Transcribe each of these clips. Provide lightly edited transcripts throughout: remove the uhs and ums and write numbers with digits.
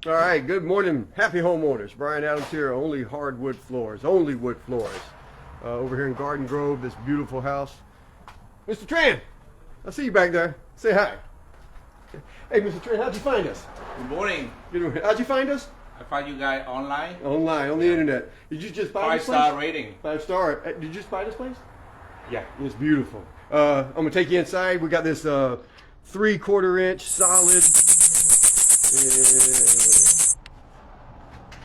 All right, good morning, happy homeowners. Brian Adams here, Only Hardwood Floors, Only Wood Floors. Over here in Garden Grove, this beautiful house. Mr. Tran, I see you back there. Say hi. Hey, Mr. Tran, how'd you find us? Good morning. How'd you find us? I found you guys online. Online, on the internet. Did you just buy this place? 5-star rating. 5-star. Did you just buy this place? Yeah. It's beautiful. I'm gonna take you inside. We got this 3/4 inch solid.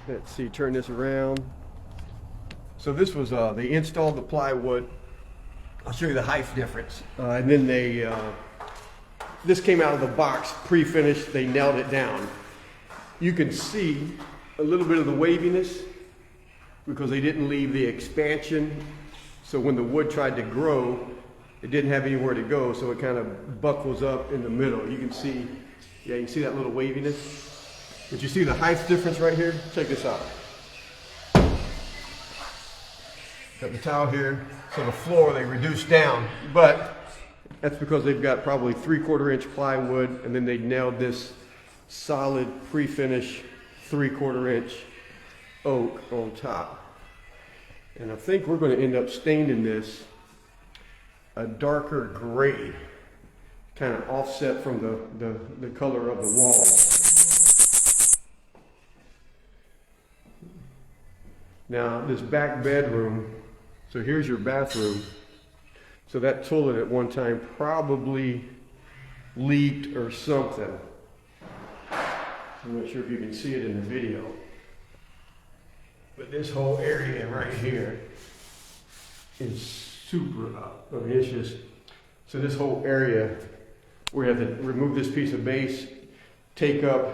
Let's see, turn this around. So this was, they installed the plywood. I'll show you the height difference. And then this came out of the box pre-finished. They nailed it down. You can see a little bit of the waviness because they didn't leave the expansion. So when the wood tried to grow, it didn't have anywhere to go. So it kind of buckles up in the middle. You can see, yeah, you can see that little waviness. But you see the height difference right here? Check this out. Got the tile here, so the floor they reduced down, but that's because they've got probably 3/4 inch plywood, and then they nailed this solid pre-finish 3/4 inch oak on top. And I think we're going to end up staining this a darker gray, kind of offset from the color of the walls. Now, this back bedroom, so here's your bathroom. So that toilet at one time probably leaked or something. I'm not sure if you can see it in the video. But this whole area right here is super up. I mean, it's just, so this whole area, we have to remove this piece of base, take up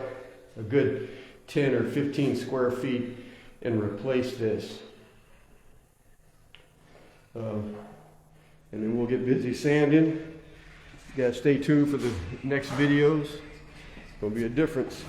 a good 10 or 15 square feet and replace this. And then we'll get busy sanding. You gotta stay tuned for the next videos. There'll be a difference.